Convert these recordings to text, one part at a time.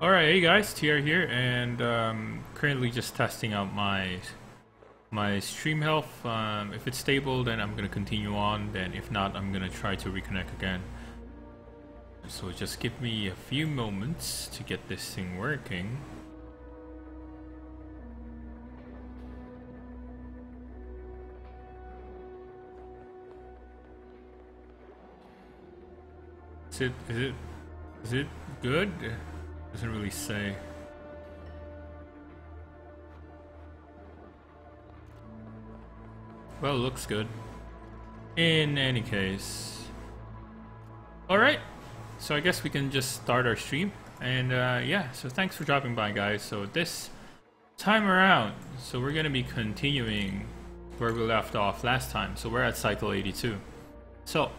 Alright, hey guys, TR here, and currently just testing out my stream health. If it's stable, then I'm gonna continue on. Then if not, I'm gonna try to reconnect again. So just give me a few moments to get this thing working. Is it good? Doesn't really say. Well, looks good. In any case. Alright, so I guess we can just start our stream. And yeah, so thanks for dropping by, guys. So this time around, so we're gonna be continuing where we left off last time. So we're at cycle 82. So,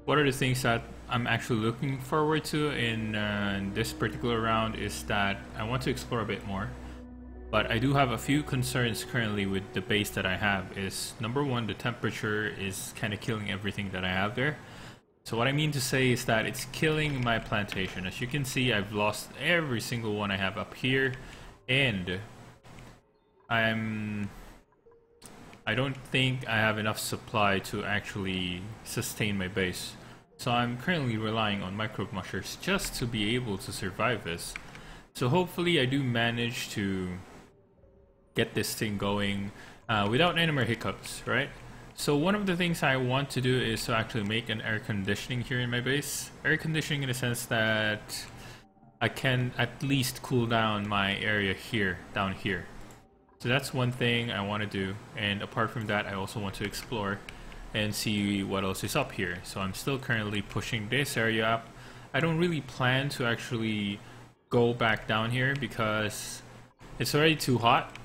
what are the things that I'm actually looking forward to in this particular round is that I want to explore a bit more. But I do have a few concerns currently with the base that I have. Is number one, the temperature is kind of killing everything that I have there. So what I mean to say is that it's killing my plantation. As you can see, I've lost every single one I have up here, and I don't think I have enough supply to actually sustain my base. So I'm currently relying on microbe mushers just to be able to survive this. So hopefully I do manage to get this thing going without any more hiccups, right? So one of the things I want to do is to actually make an air conditioning here in my base. Air conditioning in the sense that I can at least cool down my area here, down here. So that's one thing I want to do, and apart from that I also want to explore and see what else is up here. So I'm still currently pushing this area up. I don't really plan to actually go back down here because it's already too hot.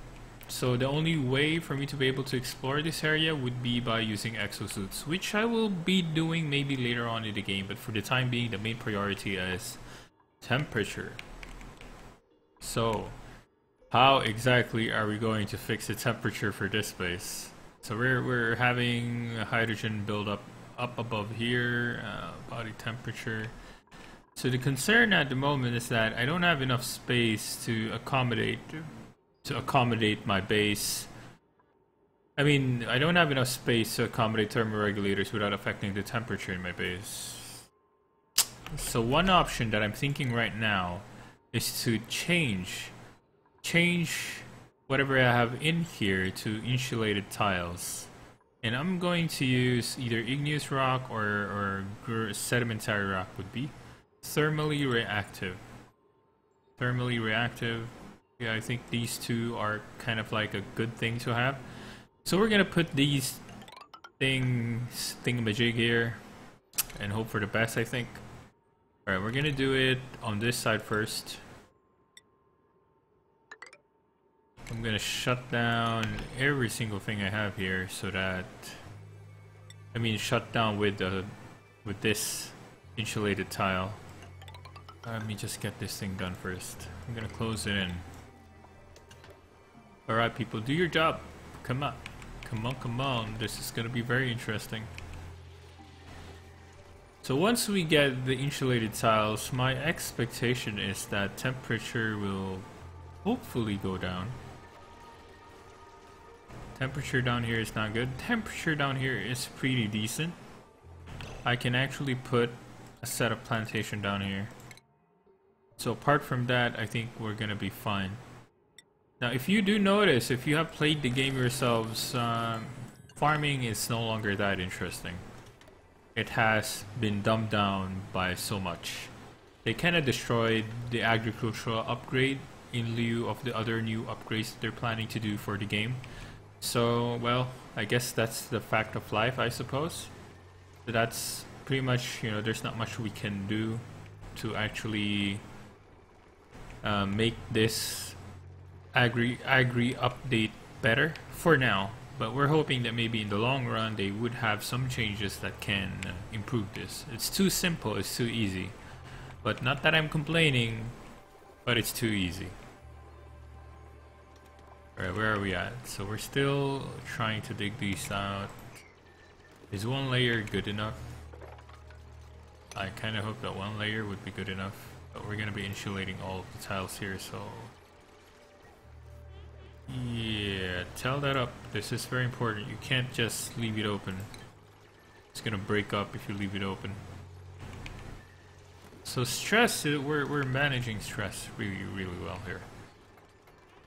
So the only way for me to be able to explore this area would be by using exosuits, which I will be doing maybe later on in the game, but for the time being the main priority is temperature. So how exactly are we going to fix the temperature for this base? So we're having hydrogen buildup up above here, body temperature. So the concern at the moment is that I don't have enough space to accommodate my base. I mean, I don't have enough space to accommodate thermoregulators without affecting the temperature in my base. So one option that I'm thinking right now is to change whatever I have in here to insulated tiles. And I'm going to use either igneous rock or sedimentary rock would be thermally reactive. Thermally reactive. Yeah, I think these two are kind of like a good thing to have. So we're gonna put these thingamajig here and hope for the best, I think. Alright, we're gonna do it on this side first. I'm gonna shut down every single thing I have here so that, I mean, shut down with this insulated tile. Let me just get this thing done first. I'm gonna close it in. Alright people, do your job. Come on. Come on, come on. This is gonna be very interesting. So once we get the insulated tiles, my expectation is that temperature will hopefully go down. Temperature down here is not good. Temperature down here is pretty decent. I can actually put a set of plantation down here. So apart from that, I think we're gonna be fine. Now if you do notice, if you have played the game yourselves, farming is no longer that interesting. It has been dumbed down by so much. They kinda destroyed the agricultural upgrade in lieu of the other new upgrades that they're planning to do for the game. So, well, I guess that's the fact of life, I suppose. So that's pretty much, you know, there's not much we can do to actually make this agri update better for now. But we're hoping that maybe in the long run they would have some changes that can improve this. It's too simple, it's too easy. But not that I'm complaining, but it's too easy. Alright, where are we at? So we're still trying to dig these out. Is one layer good enough? I kinda hope that one layer would be good enough. But we're gonna be insulating all of the tiles here, so yeah, tell that up. This is very important. You can't just leave it open. It's gonna break up if you leave it open. So stress, we're managing stress really well here.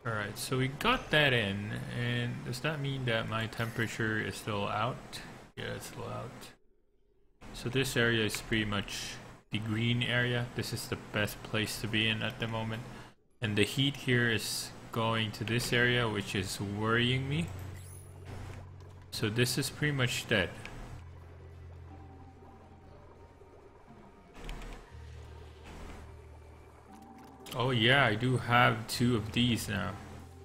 Alright, so we got that in, and does that mean that my temperature is still out? Yeah, it's still out. So this area is pretty much the green area. This is the best place to be in at the moment. And the heat here is going to this area, which is worrying me. So this is pretty much dead. Oh yeah, I do have 2 of these now.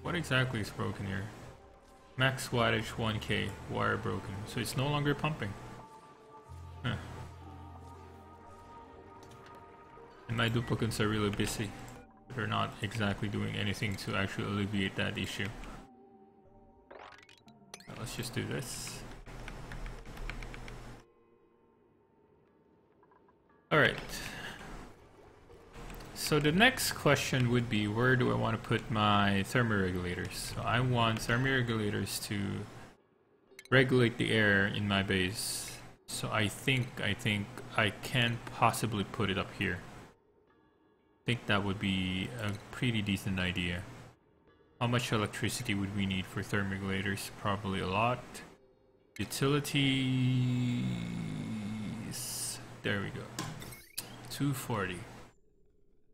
What exactly is broken here? Max wattage 1K, wire broken. So it's no longer pumping. Huh. And my duplicates are really busy. They're not exactly doing anything to actually alleviate that issue. Now let's just do this. Alright. So the next question would be, where do I want to put my thermoregulators? So I want thermoregulators to regulate the air in my base. So I think I can possibly put it up here. I think that would be a pretty decent idea. How much electricity would we need for thermoregulators? Probably a lot. Utilities. There we go. 240.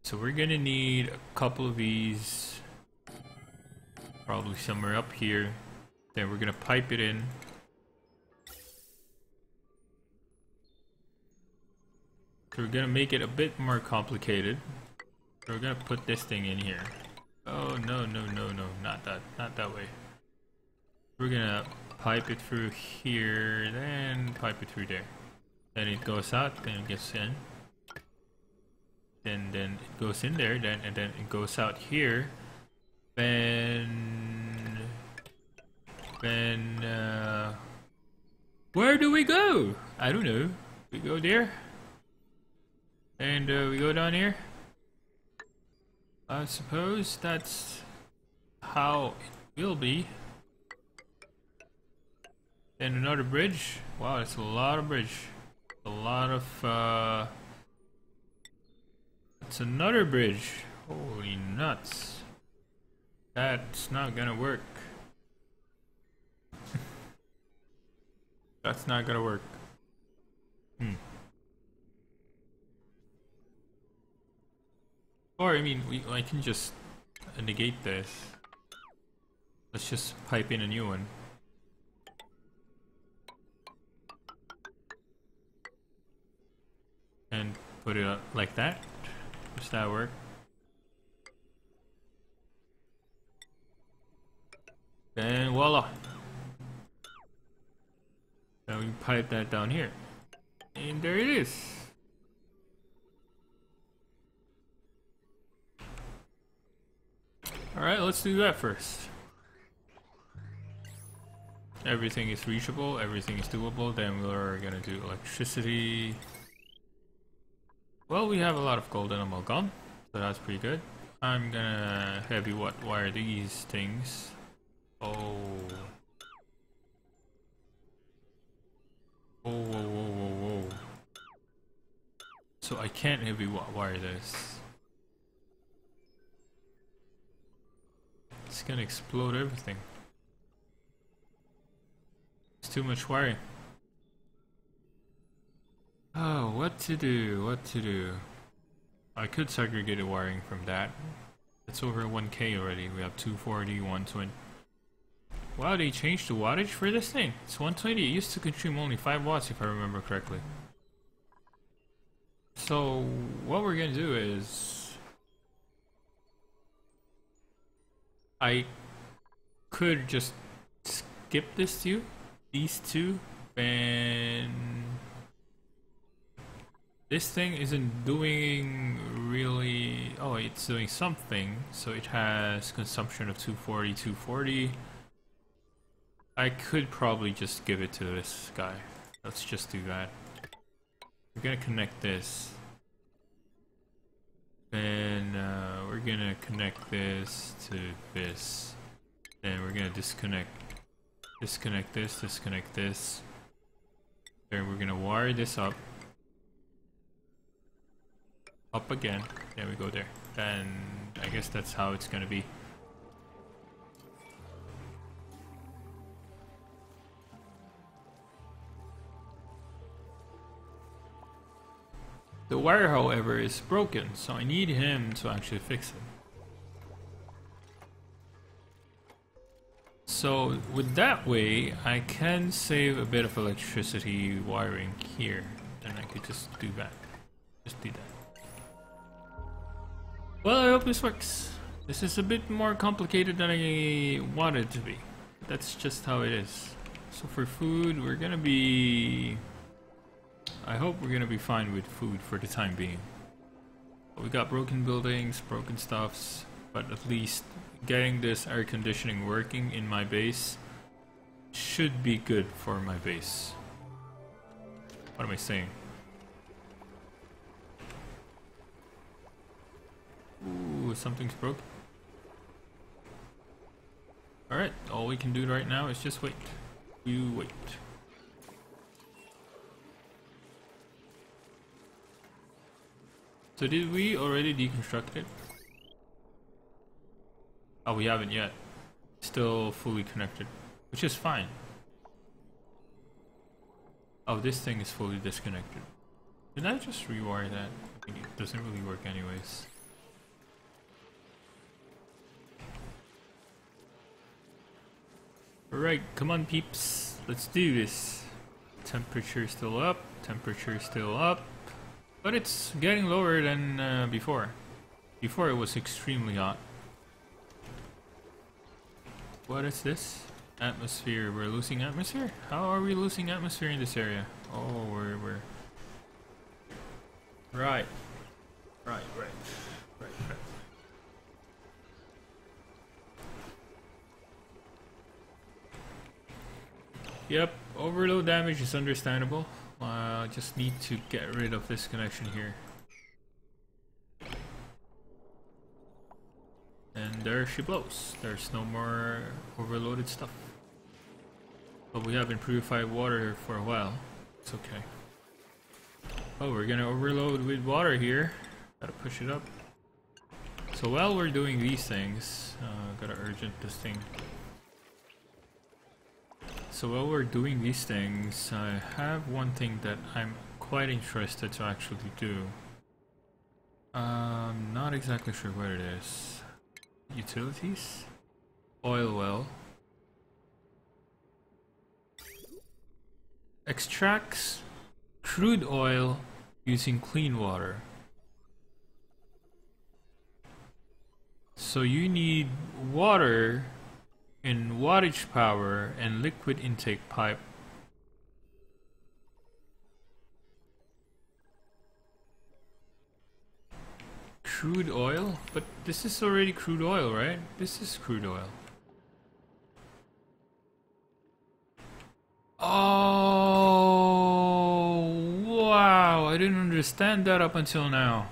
So we're gonna need a couple of these, probably somewhere up here. Then we're gonna pipe it in. So we're gonna make it a bit more complicated. So we're gonna put this thing in here. Oh no, not that way. We're gonna pipe it through here, then pipe it through there. Then it goes out, then it gets in. Then it goes in there, and then it goes out here. Then where do we go? I don't know. We go there, and we go down here. I suppose that's how it will be. Then another bridge. Wow, that's a lot of bridge. A lot of it's another bridge. Holy nuts. That's not gonna work. That's not gonna work. Or, I mean, I can just negate this. Let's just pipe in a new one. And put it up like that. Does that work? And voila! Now we pipe that down here. And there it is! Alright, let's do that first. Everything is reachable, everything is doable, then we're gonna do electricity. Well, we have a lot of golden amalgam, so that's pretty good. I'm gonna heavy wire these things. Oh. Whoa. So I can't heavy wire this. It's gonna explode everything. It's too much wiring. Oh, what to do? I could segregate the wiring from that. It's over 1K already. We have 240, 120. Wow, they changed the wattage for this thing. It's 120. It used to consume only 5 watts if I remember correctly. So, what we're gonna do is... I could just skip these two, and this thing isn't doing really... Oh, it's doing something. So it has consumption of 240. I could probably just give it to this guy. Let's just do that. We're gonna connect this. we're gonna connect this to this. Then we're gonna disconnect this, disconnect this. Then we're gonna wire this up again. There we go there. Then I guess that's how it's gonna be. The wire, however, is broken, so I need him to actually fix it. So with that way, I can save a bit of electricity wiring here. Then I could just do that. Just do that. Well, I hope this works. This is a bit more complicated than I wanted it to be. That's just how it is. So for food, we're gonna be... I hope we're gonna be fine with food for the time being. We got broken buildings, broken stuffs, but at least getting this air conditioning working in my base should be good for my base. What am I saying? Ooh, something's broken. Alright, all we can do right now is just wait. You wait. So did we already deconstruct it? Oh, we haven't yet. Still fully connected, which is fine. Oh, this thing is fully disconnected. Did I just rewire that? I think it doesn't really work anyways. Alright, come on peeps. Let's do this. Temperature still up. Temperature still up. But it's getting lower than before. Before it was extremely hot. What is this? Atmosphere. We're losing atmosphere? How are we losing atmosphere in this area? Oh, we're... Right. Right. Yep, overload damage is understandable. Just need to get rid of this connection here. And there she blows. There's no more overloaded stuff. But we haven't purified water for a while. It's okay. Oh, we're gonna overload with water here. Gotta push it up. So while we're doing these things, gotta urgent this thing. So while we're doing these things, I have one thing that I'm quite interested to actually do. Not exactly sure what it is. Utilities? Oil well. Extracts crude oil using clean water. So you need water in wattage power and liquid intake pipe. Crude oil? But this is already crude oil, right? This is crude oil. Oh, wow. I didn't understand that up until now.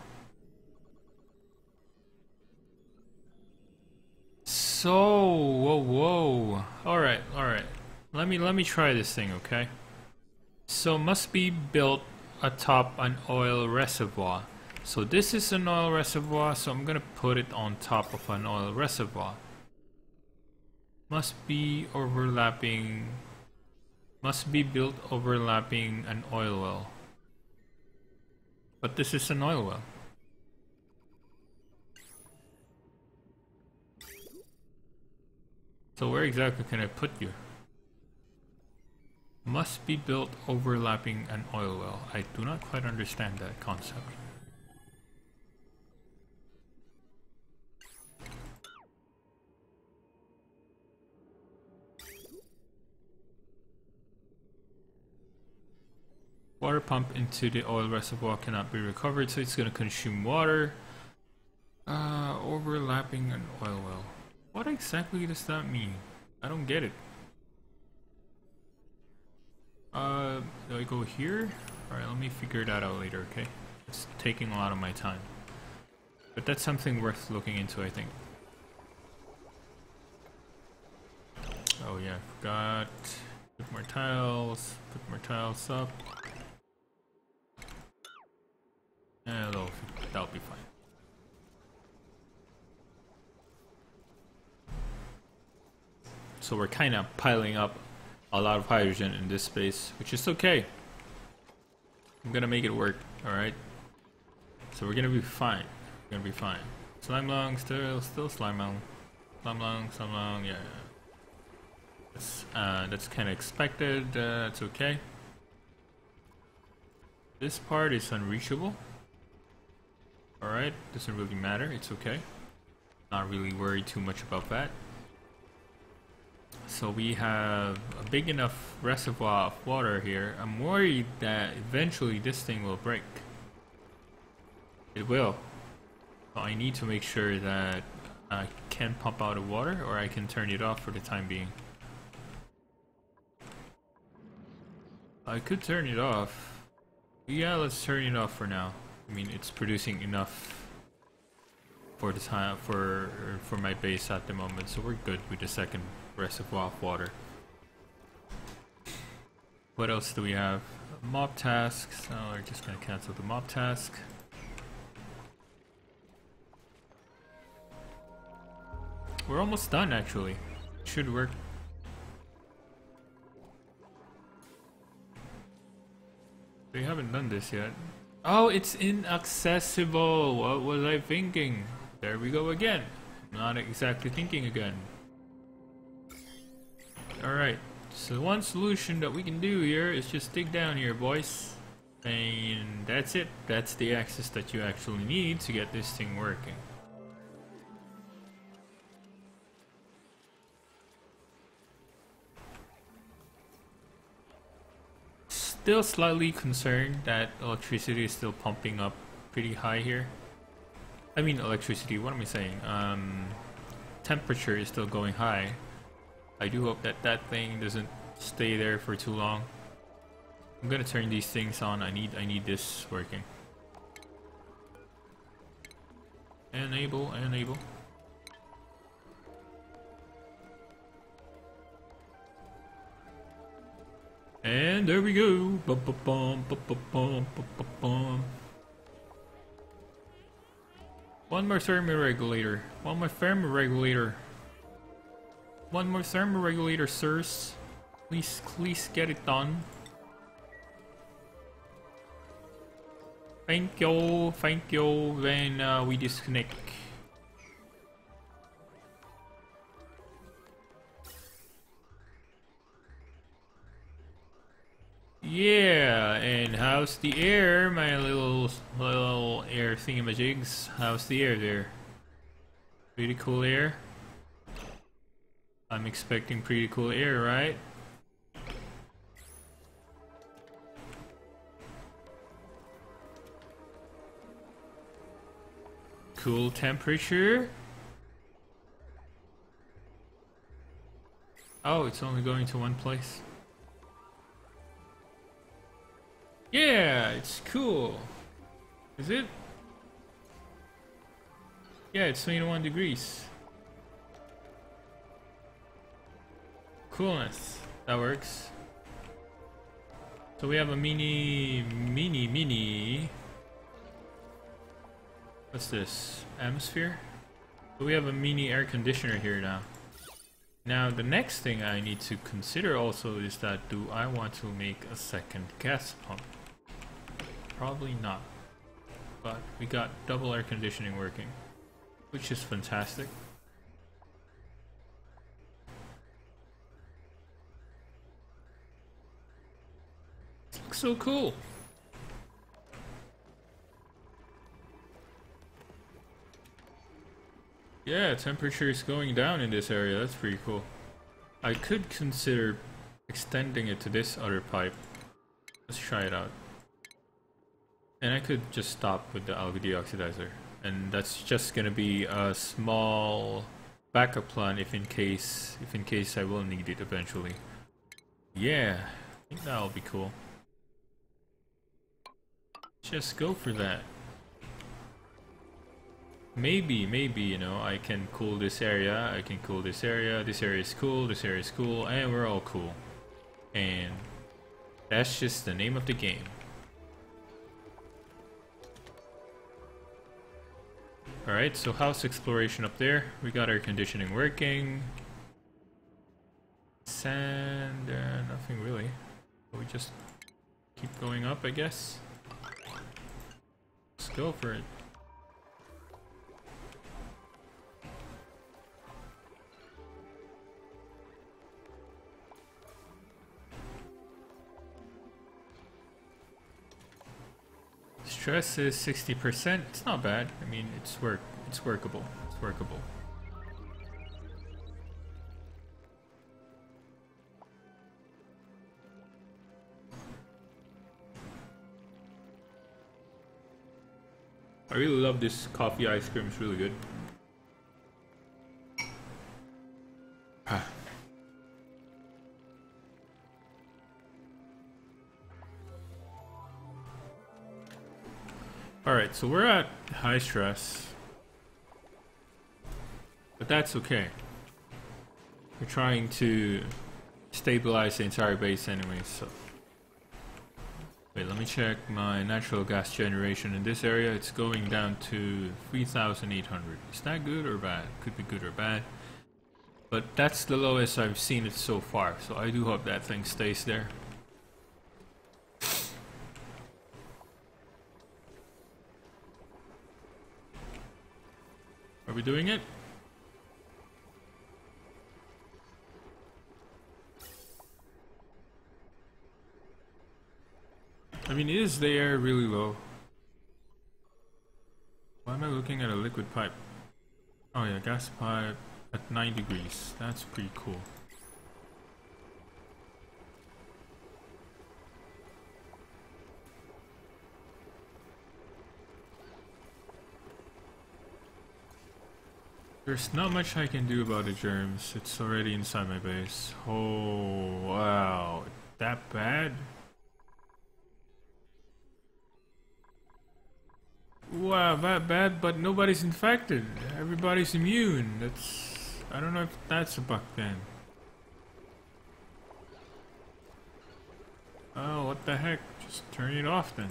So, whoa. Alright. Let me try this thing, okay? So must be built atop an oil reservoir. So this is an oil reservoir, so I'm gonna put it on top of an oil reservoir. Must be built overlapping an oil well. But this is an oil well. So where exactly can I put you? Must be built overlapping an oil well. I do not quite understand that concept. Water pump into the oil reservoir cannot be recovered, so it's going to consume water. Overlapping an oil well. What exactly does that mean? I don't get it. Do I go here? Alright, let me figure that out later, okay? It's taking a lot of my time. But that's something worth looking into, I think. Oh yeah, forgot. Put more tiles. Put more tiles up. Yeah, that'll be fine. So we're kind of piling up a lot of hydrogen in this space, which is okay. I'm gonna make it work, alright? So we're gonna be fine. We're gonna be fine. Slime lung, still slime lung. Slime lung, yeah. That's kind of expected, it's okay. This part is unreachable. Alright, doesn't really matter, it's okay. Not really worried too much about that. So we have a big enough reservoir of water here. I'm worried that eventually this thing will break. It will. So I need to make sure that I can pump out the water, or I can turn it off for the time being. I could turn it off. Yeah, let's turn it off for now. I mean, it's producing enough for the time for my base at the moment, so we're good with the second reservoir of water. What else do we have? Mob tasks. So we're just gonna cancel the mob task. We're almost done, actually. Should work. We haven't done this yet. Oh, it's inaccessible. What was I thinking? There we go again. I'm not exactly thinking again. Alright, so one solution that we can do here is just dig down here, boys. And that's it. That's the access that you actually need to get this thing working. Still slightly concerned that electricity is still pumping up pretty high here. I mean electricity, what am I saying? Temperature is still going high. I do hope that that thing doesn't stay there for too long. I'm gonna turn these things on. I need this working. Enable. And there we go. One more thermoregulator. One more thermoregulator, sirs. Please get it done. Thank you. When we disconnect. Yeah, and how's the air, my little air thingamajigs? How's the air there? Pretty cool air. I'm expecting pretty cool air, right? Cool temperature. Oh, it's only going to one place. Yeah, it's cool. Is it? Yeah, it's 21 degrees. Coolness. That works. So we have a mini. What's this? Atmosphere? So we have a mini air conditioner here now. Now the next thing I need to consider also is that do I want to make a second gas pump? Probably not. But we got double air conditioning working, which is fantastic. It looks so cool. Yeah, temperature is going down in this area. That's pretty cool. I could consider extending it to this other pipe. Let's try it out. And I could just stop with the algae deoxidizer. And that's just gonna be a small backup plan if in case I will need it eventually. Yeah, I think that'll be cool. Just go for that. maybe, you know, I can cool this area, I can cool this area is cool, this area is cool, and we're all cool. And that's just the name of the game. Alright, so house exploration up there. We got air conditioning working. Sand, nothing really. We just keep going up, I guess. Let's go for it. Stress is 60%. It's not bad. I mean, it's workable. It's workable. I really love this coffee ice cream. It's really good. Alright, so we're at high stress. But that's okay. We're trying to stabilize the entire base anyway, so... Wait, let me check my natural gas generation in this area. It's going down to 3,800. Is that good or bad? Could be good or bad. But that's the lowest I've seen it so far, so I do hope that thing stays there. Are we doing it? I mean, is the air really low? Why am I looking at a liquid pipe? Oh yeah, gas pipe at 9 degrees. That's pretty cool. There's not much I can do about the germs. It's already inside my base. Oh, wow. That bad? Wow, that bad, but nobody's infected. Everybody's immune. That's... I don't know if that's a bug then. Oh, what the heck? Just turn it off then.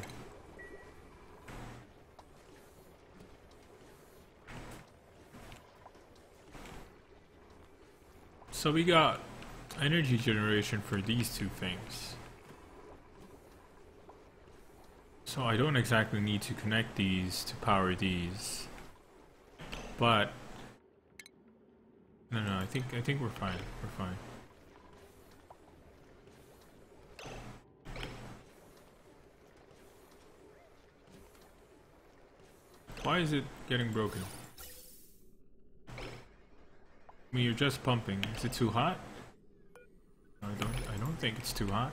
So we got energy generation for these two things. So I don't exactly need to connect these to power these. But no, I think we're fine. We're fine. Why is it getting broken? I mean, you're just pumping. Is it too hot? No, I don't think it's too hot.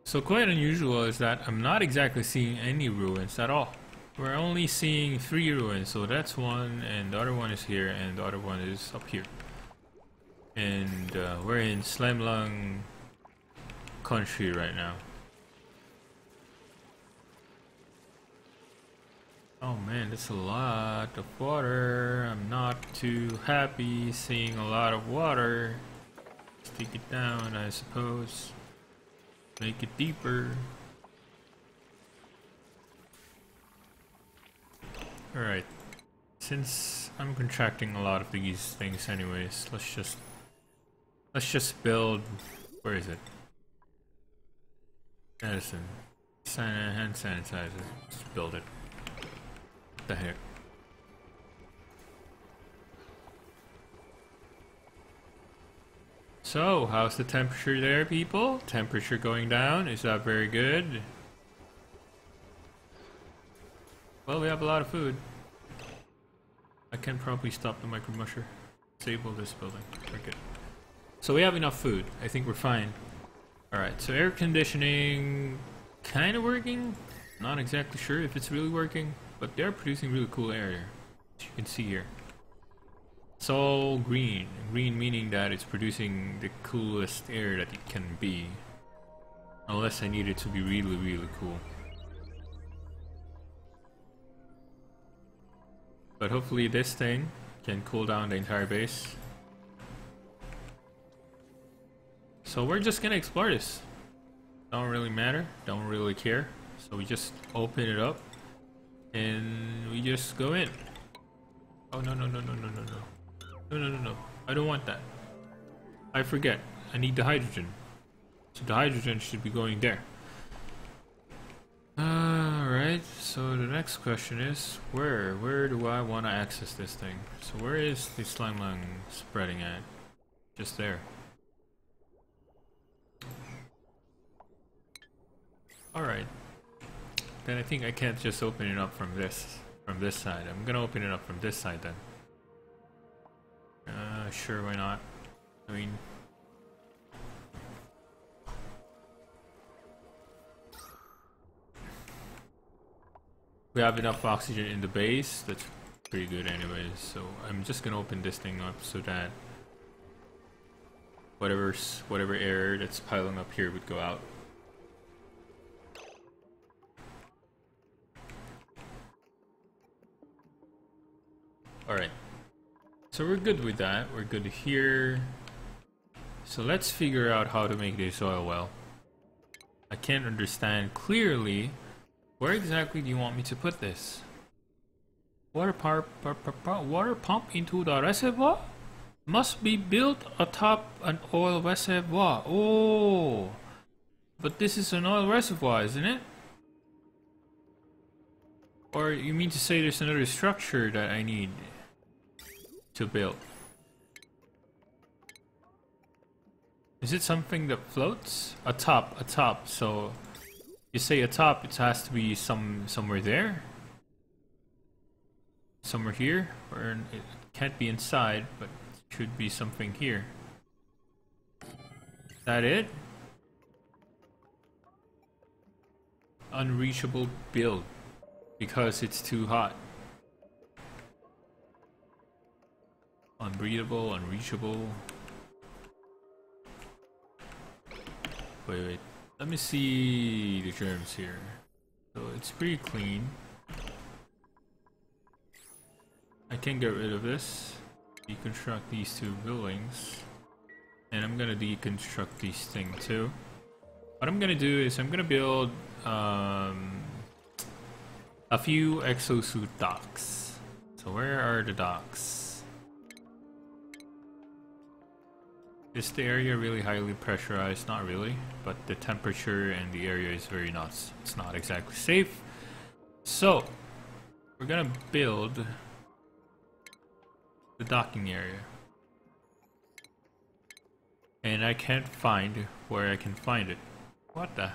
So quite unusual is that I'm not exactly seeing any ruins at all. We're only seeing 3 ruins, so that's one, and the other one is here, and the other one is up here. And we're in solvinng country right now. Oh man, that's a lot of water. I'm not too happy seeing a lot of water. Let's take it down, I suppose. Make it deeper. Alright. Since I'm contracting a lot of these things anyways, let's just build... Where is it? Medicine. Hand sanitizer. Let's build it. What the heck? So, how's the temperature there, people? Temperature going down? Is that very good? Well, we have a lot of food. I can probably stop the micro musher. Disable this building. We're good. So we have enough food. I think we're fine. Alright, so air conditioning... kind of working? Not exactly sure if it's really working. But they're producing really cool air here, as you can see here. It's all green. Green meaning that it's producing the coolest air that it can be. Unless I need it to be really, really cool. But hopefully this thing can cool down the entire base. So we're just gonna explore this. Don't really matter, don't really care. So we just open it up and we just go in. Oh no no no no no no no. No no no no. I don't want that. I forget. I need the hydrogen. So the hydrogen should be going there. Alright, so the next question is where do I want to access this thing? So where is the solvinng spreading at? Just there. Alright. Then I think I can't just open it up from this side. I'm gonna open it up from this side then. Sure, why not? I mean, we have enough oxygen in the base. That's pretty good anyways. So I'm just gonna open this thing up so that whatever air that's piling up here would go out. Alright. So we're good with that. We're good here. So let's figure out how to make this oil well. I can't understand clearly. Where exactly do you want me to put this? Water pump into the reservoir? Must be built atop an oil reservoir. Oh! But this is an oil reservoir, isn't it? Or you mean to say there's another structure that I need to build? Is it something that floats? Atop. So you say atop, it has to be somewhere there, somewhere here, or it can't be inside, but it should be something here. Is that it? Unreachable build because it's too hot. Unbreathable, unreachable. Wait. Let me see the germs here. So it's pretty clean. I can get rid of this. Deconstruct these two buildings. And I'm gonna deconstruct these things too. What I'm gonna do is I'm gonna build a few exosuit docks. So where are the docks? Is the area really highly pressurized? Not really, but the temperature and the area is very nuts. It's not exactly safe. So we're gonna build the docking area. And I can't find where I can find it. What the?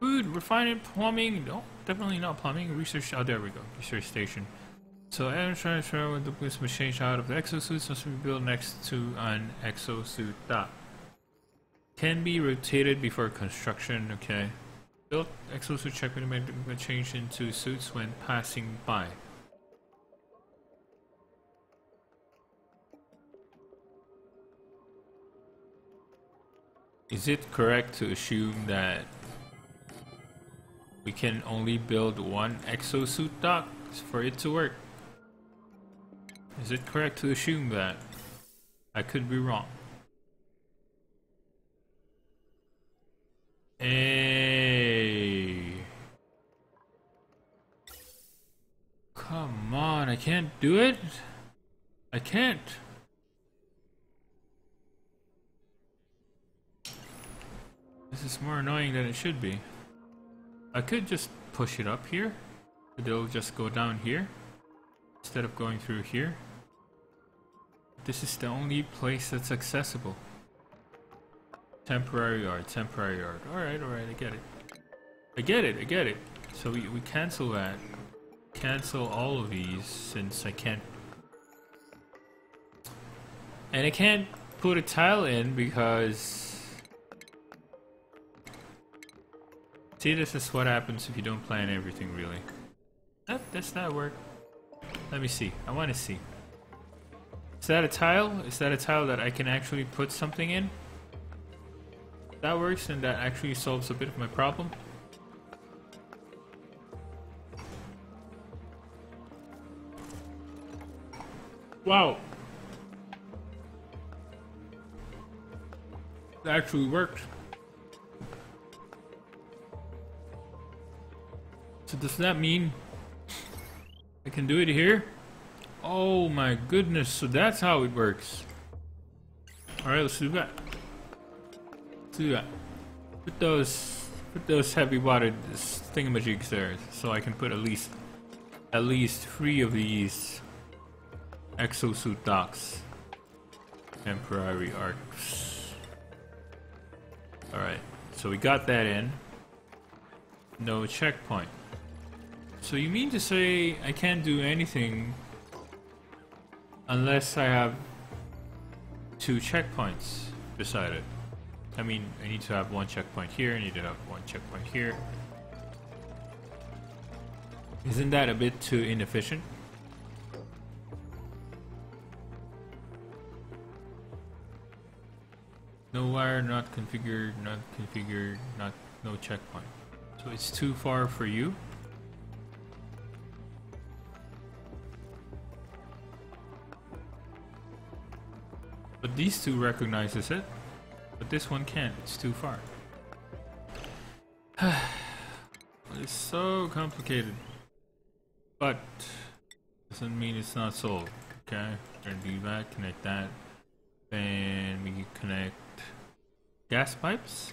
Food, refining, plumbing. No, definitely not plumbing. Research. Oh, there we go. Research station. So air transfer with the boost machine out of the exosuit must be built next to an exosuit dock. Can be rotated before construction. Okay. Built exosuit check when made change into suits when passing by. Is it correct to assume that we can only build one exosuit dock for it to work? Is it correct to assume that? I could be wrong. Hey. Come on, I can't do it? I can't. This is more annoying than it should be. I could just push it up here. It'll just go down here instead of going through here. This is the only place that's accessible. Temporary yard, temporary yard. Alright, I get it. I get it. So we cancel that. Cancel all of these since I can't. And I can't put a tile in because. See, this is what happens if you don't plan everything really. Does that work? Let me see. I want to see. Is that a tile? Is that a tile that I can actually put something in? That works, and that actually solves a bit of my problem. Wow. That actually worked. So does that mean I can do it here? Oh my goodness, so that's how it works. Alright, let's do that. Let's do that. Put those heavy water thingamajigs there, so I can put at least 3 of these exosuit docks. Temporary arcs. Alright, so we got that in. No checkpoint. So you mean to say I can't do anything unless I have 2 checkpoints beside it? I mean, I need to have 1 checkpoint here, I need to have 1 checkpoint here. Isn't that a bit too inefficient? No wire, not configured, no checkpoint. So it's too far for you? But these 2 recognizes it, but this one can't, it's too far. It's so complicated. But doesn't mean it's not solved. Okay, we're gonna do that, connect that. Then we can connect gas pipes.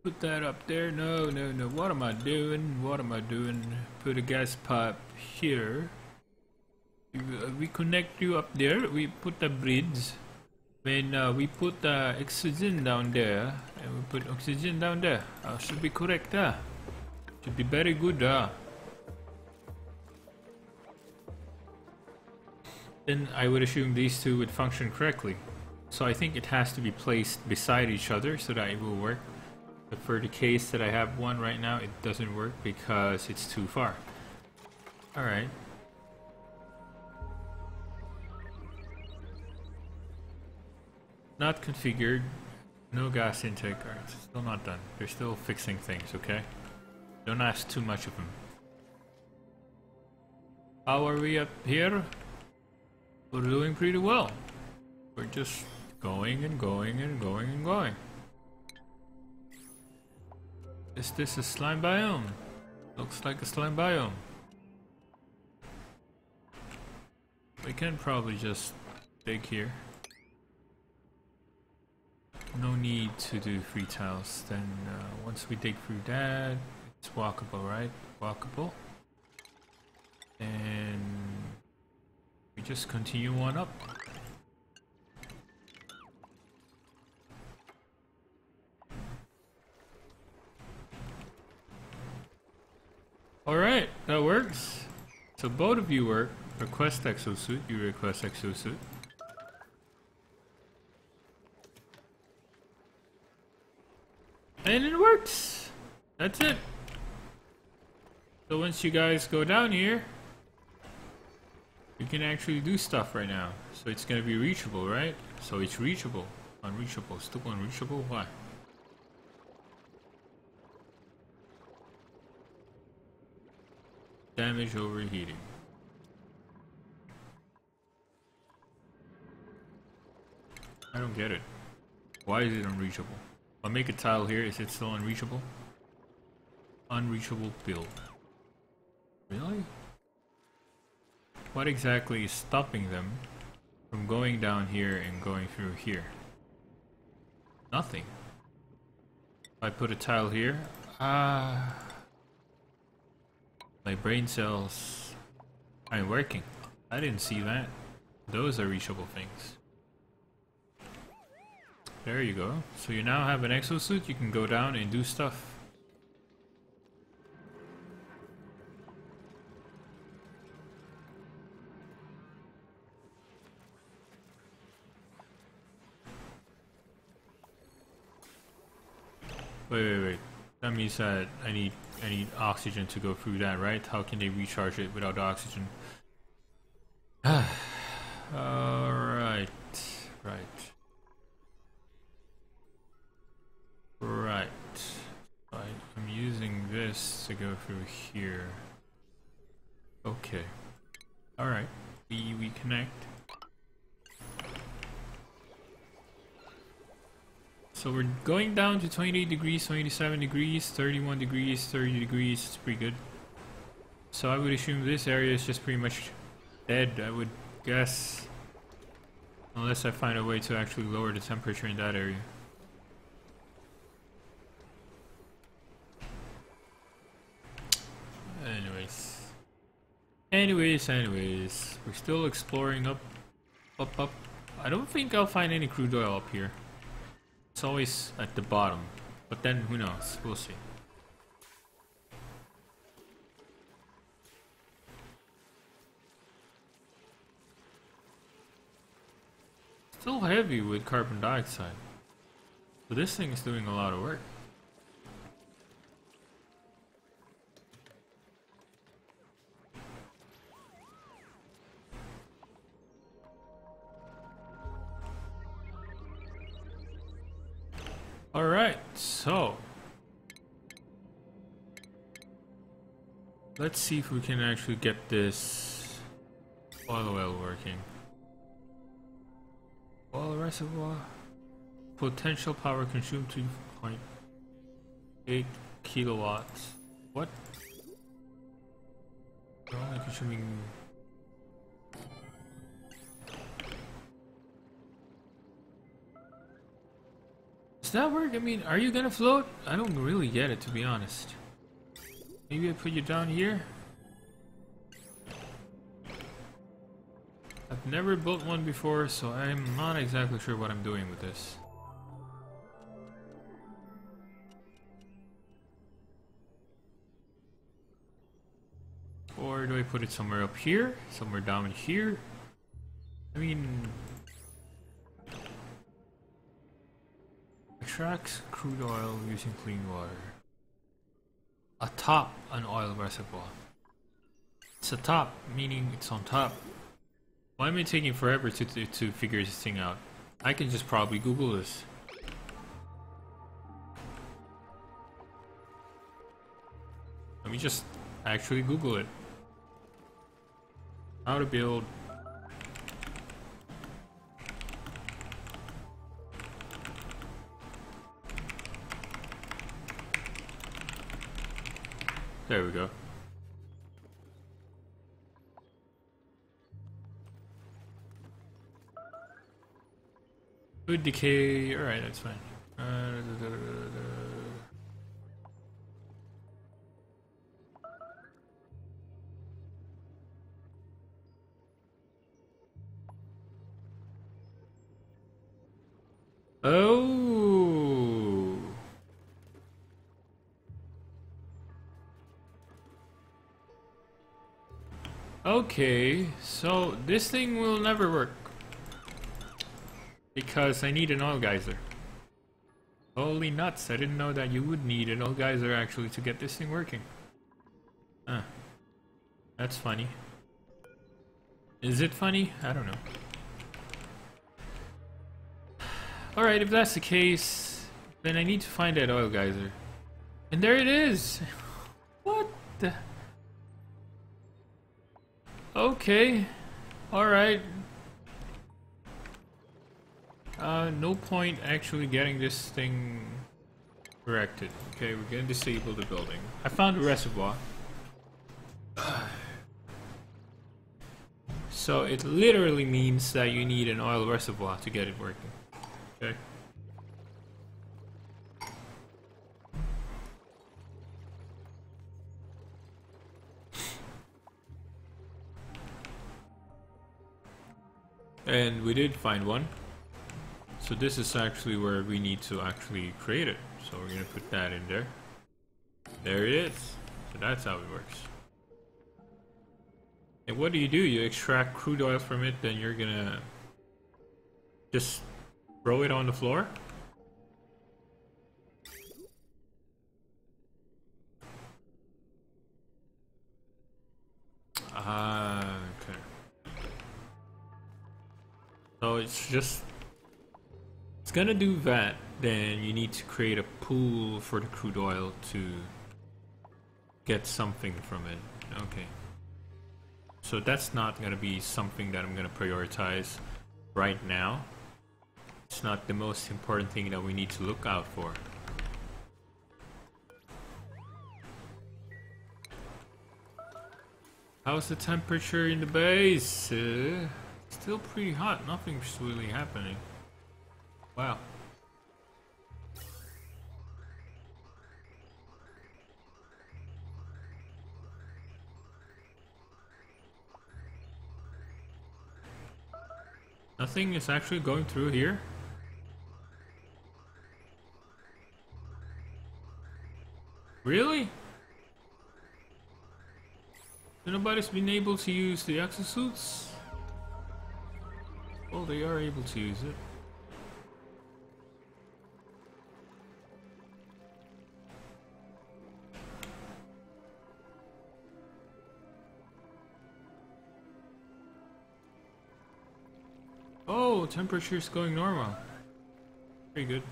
Put that up there. No. What am I doing? Put a gas pipe here. We connect you up there. We put the bridge. Then we put the oxygen down there. And we put oxygen down there. Should be correct. Should be very good. Then I would assume these 2 would function correctly. So I think it has to be placed beside each other so that it will work. But for the case that I have one right now, it doesn't work because it's too far. Alright. Not configured. No gas intake. Alright, it's still not done. They're still fixing things, okay? Don't ask too much of them. How are we up here? We're doing pretty well. We're just going and going and going and going. Is this a slime biome? Looks like a slime biome. We can probably just dig here. No need to do 3 tiles. Then once we dig through that, it's walkable, right? Walkable. And we just continue on up. Alright, that works. So both of you work. Request exosuit, you request exosuit. And it works! That's it. So once you guys go down here, you can actually do stuff right now. So it's gonna be reachable, right? So it's reachable. Unreachable. Still unreachable? Why? Damage overheating. I don't get it. Why is it unreachable? I'll make a tile here. Is it still unreachable? Unreachable build. Really? What exactly is stopping them from going down here and going through here? Nothing. If I put a tile here, my brain cells aren't working. I didn't see that. Those are reachable things. There you go. So you now have an exosuit, you can go down and do stuff. Wait. That means that I need I need oxygen to go through that, right? How can they recharge it without oxygen? Alright. Right. Right. I'm using this to go through here. Okay. Alright. We connect. So we're going down to 28 degrees, 27 degrees, 31 degrees, 30 degrees. It's pretty good. So I would assume this area is just pretty much dead, I would guess. Unless I find a way to actually lower the temperature in that area. Anyways. We're still exploring up. I don't think I'll find any crude oil up here. It's always at the bottom. But then, who knows? We'll see. Still heavy with carbon dioxide. So this thing is doing a lot of work. Alright, so let's see if we can actually get this oil working. Oil reservoir. Potential power consumed 2.8 kilowatts. What? We're only consuming. Does that work? I mean, are you gonna float? I don't really get it, to be honest. Maybe I put you down here? I've never built one before, so I'm not exactly sure what I'm doing with this. Or do I put it somewhere up here? Somewhere down here? I mean... Extracts crude oil using clean water. Atop an oil reservoir. It's atop, meaning it's on top. Why am I taking forever to figure this thing out? I can just probably Google this. Let me just actually Google it. How to build there we go. Food decay, alright, that's fine. Oh. Okay, so this thing will never work. Because I need an oil geyser. Holy nuts, I didn't know that you would need an oil geyser actually to get this thing working. Huh. That's funny. Is it funny? I don't know. Alright, if that's the case, then I need to find that oil geyser. And there it is! What the... Okay. Alright. No point actually getting this thing corrected. Okay, we're gonna disable the building. I found a reservoir. So it literally means that you need an oil reservoir to get it working. Okay. And we did find one. So this is actually where we need to actually create it. So we're gonna put that in there. There it is. So that's how it works. And what do? You extract crude oil from it, then you're gonna just throw it on the floor. it's gonna do that. Then you need to create a pool for the crude oil to get something from it. Okay. So that's not gonna be something that I'm gonna prioritize right now. It's not the most important thing that we need to look out for. How's the temperature in the base? Still pretty hot. Nothing's really happening. Wow. Nothing is actually going through here. Really? Nobody's been able to use the exosuits? Well, they are able to use it. Oh, temperature's going normal. Very good.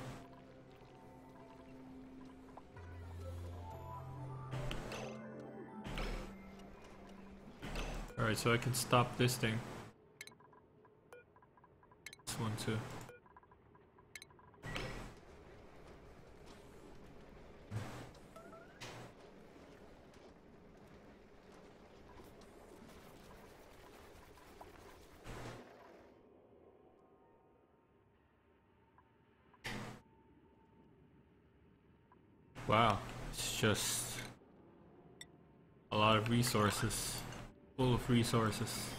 Alright, so I can stop this thing. This one too. Wow, it's just a lot of resources. Full of resources.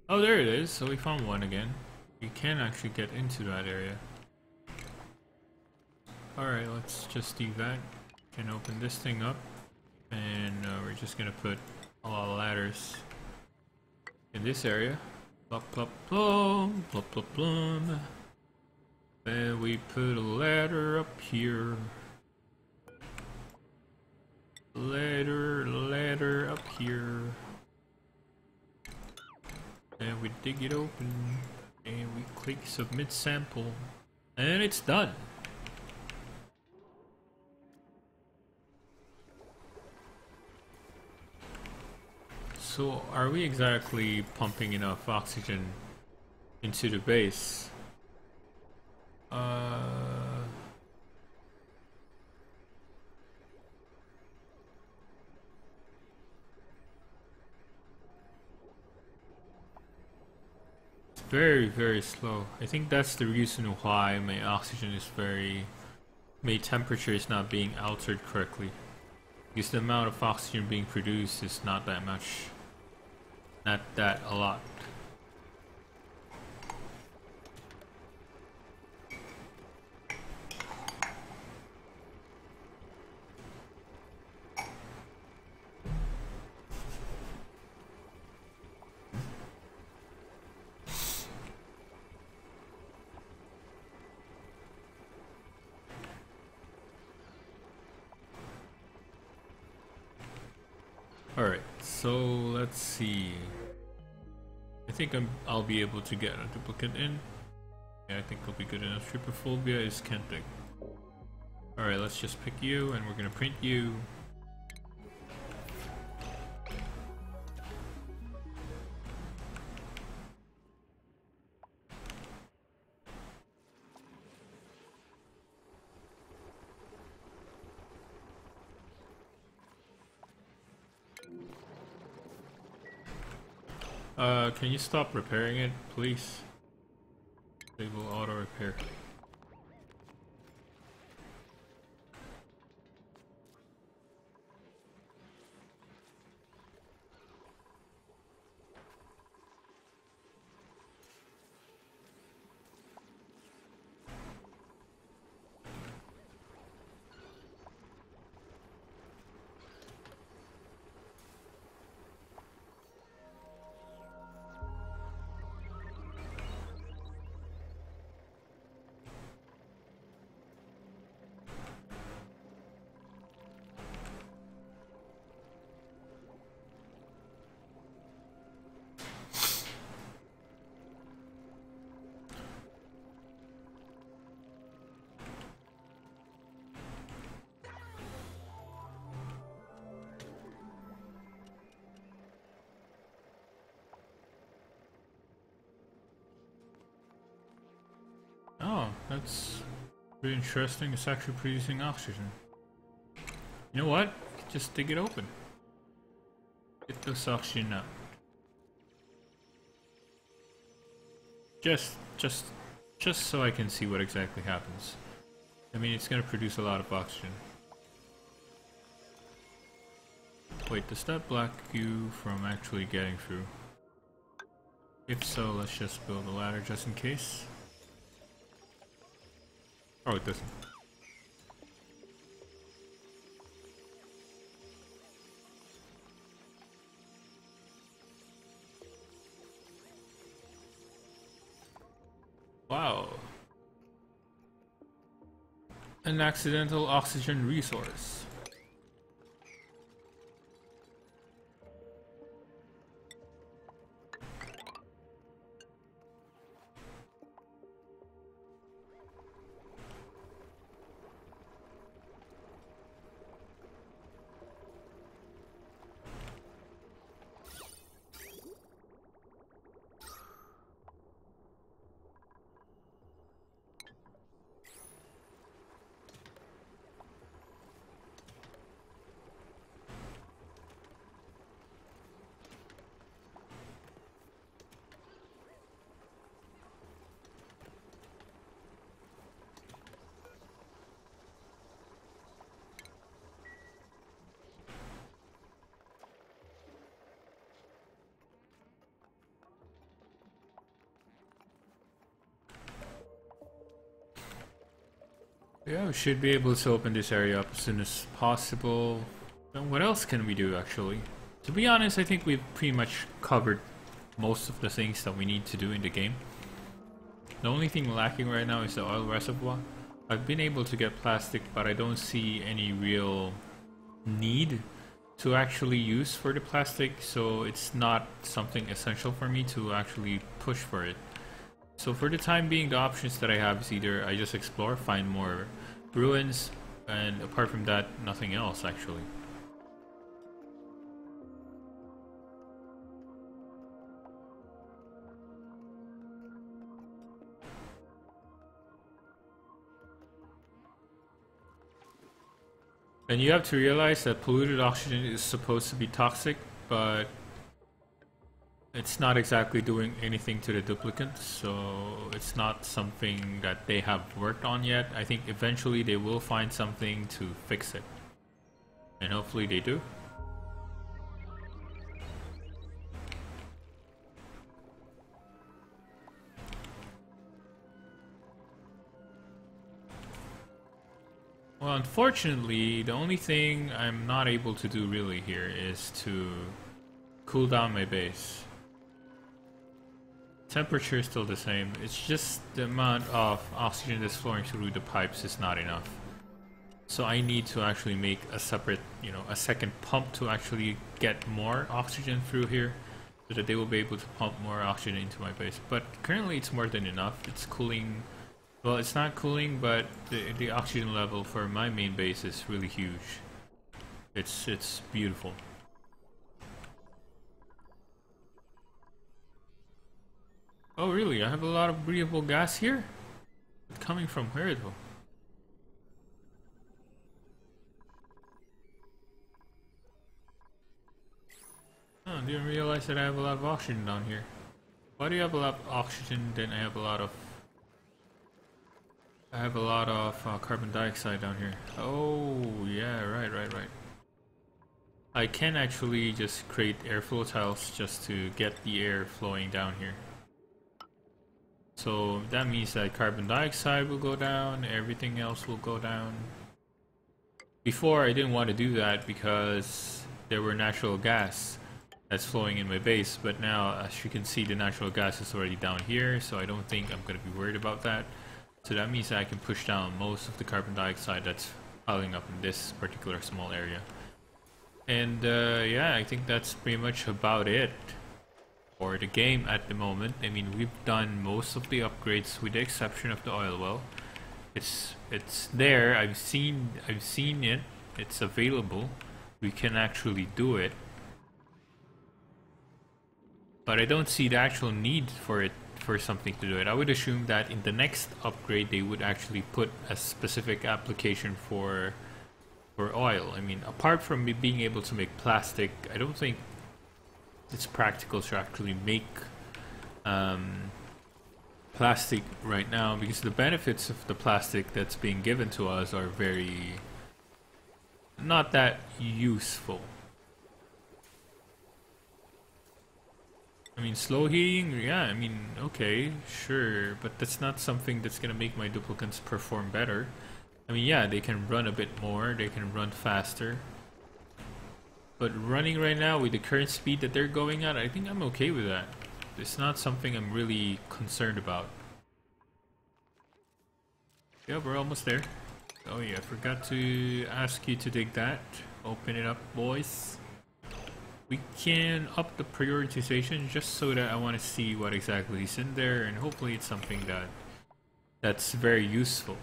Oh, there it is. So we found one again. We can actually get into that area. Alright, let's just do that. Can open this thing up. And we're just gonna put a lot of ladders in this area. Plop, plop, plum, plop, plop, plum. Then we put a ladder up here. Ladder up here. And we dig it open. And we click submit sample. And it's done. So are we exactly pumping enough oxygen into the base? Very, very slow. I think that's the reason why my oxygen is my temperature is not being altered correctly. Because the amount of oxygen being produced is not that much. Not that a lot. Alright, so let's see. I think I'll be able to get a duplicate in. Yeah, I think I'll be good enough. Trypophobia is Kentic. Alright, let's just pick you and we're gonna print you. Can you stop repairing it, please? They will auto repair. that's pretty interesting. It's actually producing oxygen. You know what? Just dig it open. Get this oxygen out. Just so I can see what exactly happens. I mean, it's gonna produce a lot of oxygen. Wait, does that block you from actually getting through? If so, let's just build a ladder just in case. Oh, it doesn't. Wow. An accidental oxygen resource. Yeah, we should be able to open this area up as soon as possible. Then what else can we do, actually? To be honest, I think we've pretty much covered most of the things that we need to do in the game. The only thing lacking right now is the oil reservoir. I've been able to get plastic, but I don't see any real need to actually use for the plastic, so it's not something essential for me to actually push for it. So for the time being, the options that I have is either I just explore, find more ruins, and apart from that, nothing else actually. And you have to realize that polluted oxygen is supposed to be toxic, but it's not exactly doing anything to the duplicants, so it's not something that they have worked on yet. I think eventually they will find something to fix it. And hopefully they do. Well, unfortunately, the only thing I'm not able to do really here is to cool down my base. Temperature is still the same, it's just the amount of oxygen that's flowing through the pipes is not enough. So I need to actually make a separate, a second pump to actually get more oxygen through here, so that they will be able to pump more oxygen into my base. But currently it's more than enough. It's cooling, well, it's not cooling, but the oxygen level for my main base is really huge. It's beautiful. Oh really? I have a lot of breathable gas here? It's coming from where though? Oh, I didn't realize that I have a lot of oxygen down here. Why do you have a lot of oxygen, then I have a lot of carbon dioxide down here? Oh yeah, right. I can actually just create airflow tiles just to get the air flowing down here. So that means that carbon dioxide will go down, everything else will go down. Before I didn't want to do that because there were natural gas that's flowing in my base, but now as you can see the natural gas is already down here, so I don't think I'm going to be worried about that. So that means that I can push down most of the carbon dioxide that's piling up in this particular small area. And yeah, I think that's pretty much about it for the game at the moment. I mean, we've done most of the upgrades with the exception of the oil well. It's there. I've seen it. It's available. We can actually do it. But I don't see the actual need for it for something to do it. I would assume that in the next upgrade they would actually put a specific application for oil. I mean, apart from me being able to make plastic, I don't think it's practical to actually make plastic right now, because the benefits of the plastic that's being given to us are very not that useful. I mean, slow heating, yeah, I mean, okay, sure, but that's not something that's gonna make my duplicates perform better. I mean, yeah, they can run a bit more, they can run faster. But running right now with the current speed that they're going at, I think I'm okay with that. It's not something I'm really concerned about. Yeah, we're almost there. Oh yeah, I forgot to ask you to dig that. Open it up, boys. We can up the prioritization just so that I want to see what exactly is in there, and hopefully it's something that's very useful.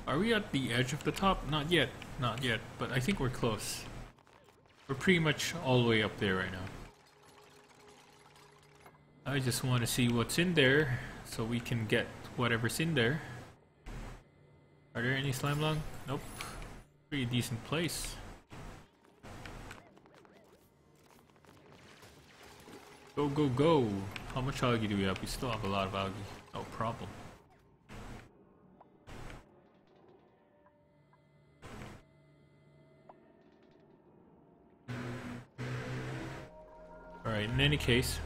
Are we at the edge of the top? Not yet, not yet, but I think we're close. We're pretty much all the way up there right now. I just want to see what's in there so we can get whatever's in there. Are there any slime lung? Nope. Pretty decent place. Go, go, go! How much algae do we have? We still have a lot of algae. No problem. Alright, in any case.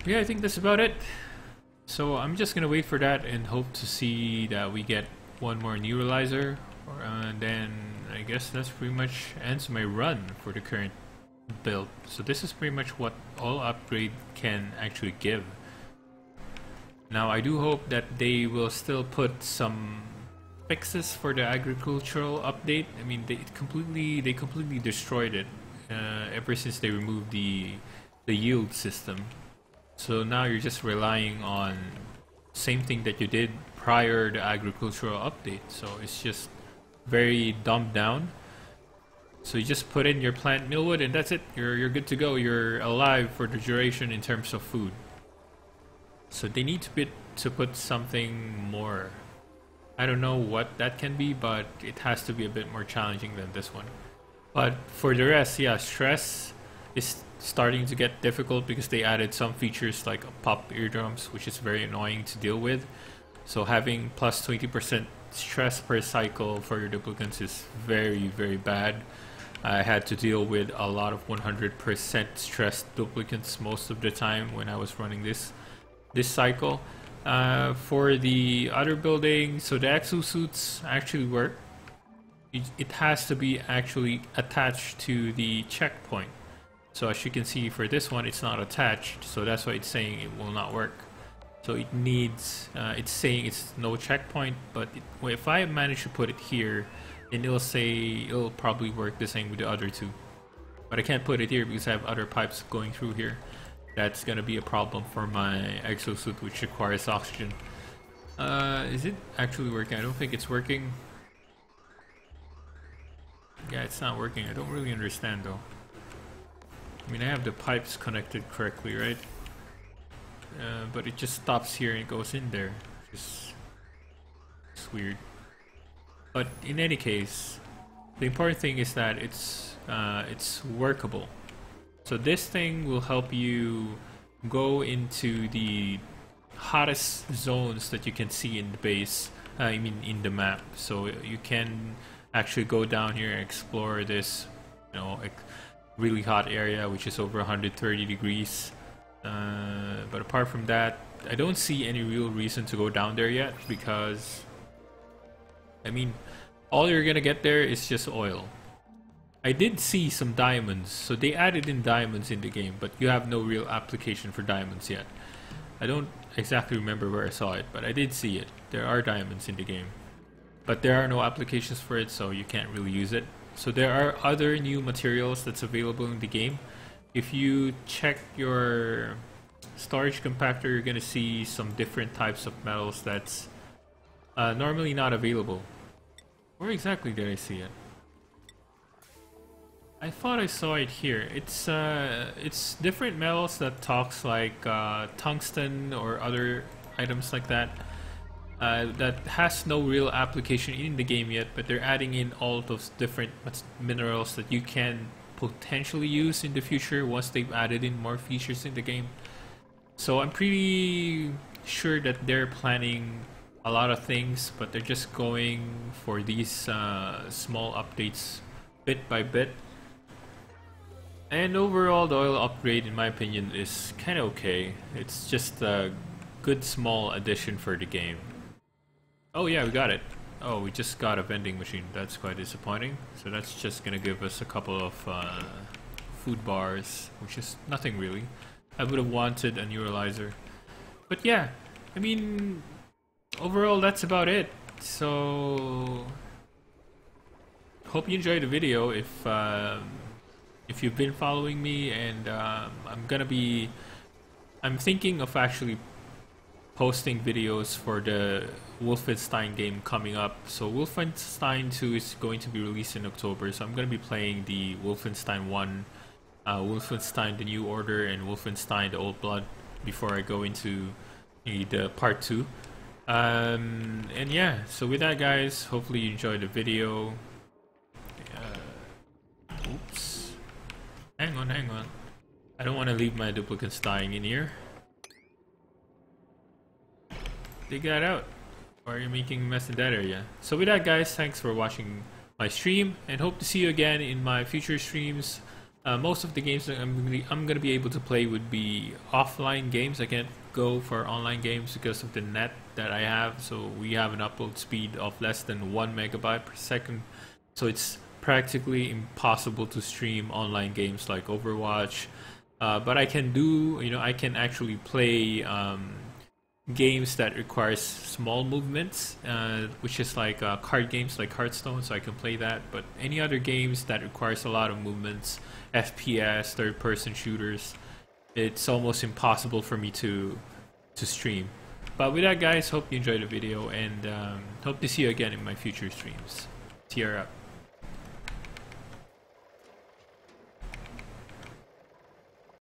Yeah, I think that's about it. So I'm just gonna wait for that and hope to see that we get one more neuralizer, and then I guess that's pretty much ends my run for the current build. So this is pretty much what all upgrade can actually give. Now I do hope that they will still put some fixes for the agricultural update. I mean, they completely destroyed it ever since they removed the yield system. So now you're just relying on same thing that you did prior to agricultural update. So it's just very dumbed down. So you just put in your plant millwood and that's it. You're good to go. You're alive for the duration in terms of food. So they need to put something more. I don't know what that can be, but it has to be a bit more challenging than this one. But for the rest, yeah, stress is starting to get difficult because they added some features like pop eardrums, which is very annoying to deal with. So having plus 20% stress per cycle for your duplicates is very, very bad. I had to deal with a lot of 100% stressed duplicates most of the time when I was running this cycle. For the other building, so the exosuits actually work. It has to be actually attached to the checkpoint. So as you can see for this one, it's not attached, so that's why it's saying it will not work. So it needs, it's saying it's no checkpoint, but if I manage to put it here, then it'll say it'll probably work the same with the other two. But I can't put it here because I have other pipes going through here. That's gonna be a problem for my exosuit, which requires oxygen. Is it actually working? I don't think it's working. Yeah, it's not working. I don't really understand though. I mean, I have the pipes connected correctly, right? But it just stops here and it goes in there. It's weird. But in any case, the important thing is that it's workable. So this thing will help you go into the hottest zones that you can see in the base. I mean, in the map. So you can actually go down here and explore this, you know, really hot area, which is over 130 degrees. But apart from that, I don't see any real reason to go down there yet, because I mean, all you're gonna get there is just oil. I did see some diamonds, so they added in diamonds in the game, but you have no real application for diamonds yet. I don't exactly remember where I saw it, but I did see it. There are diamonds in the game, but there are no applications for it, so you can't really use it. So there are other new materials that's available in the game. If you check your storage compactor, you're gonna see some different types of metals that's normally not available. Where exactly did I see it? I thought I saw it here. It's different metals that talks like tungsten or other items like that. That has no real application in the game yet, but they're adding in all those different minerals that you can potentially use in the future once they've added in more features in the game. So I'm pretty sure that they're planning a lot of things, but they're just going for these small updates bit by bit. And overall, the oil upgrade, in my opinion, is kind of okay. It's just a good small addition for the game. Oh yeah, we got it. Oh, we just got a vending machine. That's quite disappointing. So that's just gonna give us a couple of food bars, which is nothing really. I would have wanted a neuralizer. But yeah, I mean, overall that's about it. So, hope you enjoyed the video. If you've been following me, and I'm thinking of actually posting videos for the Wolfenstein game coming up. So Wolfenstein 2 is going to be released in October, so I'm going to be playing the Wolfenstein 1, Wolfenstein the New Order, and Wolfenstein the Old Blood before I go into the part 2. And yeah, so with that guys, hopefully you enjoyed the video. Oops. Hang on. I don't want to leave my duplicates dying in here. Dig that out, or you're making a mess in that area. So with that guys, thanks for watching my stream, and hope to see you again in my future streams. Most of the games that I'm gonna be able to play would be offline games. I can't go for online games because of the net that I have. So we have an upload speed of less than 1 megabyte per second. So it's practically impossible to stream online games like Overwatch. But I can do, I can actually play games that requires small movements, which is like card games like Hearthstone, so I can play that. But any other games that requires a lot of movements, FPS, third-person shooters, it's almost impossible for me to stream. But with that guys, hope you enjoyed the video, and hope to see you again in my future streams. TR up.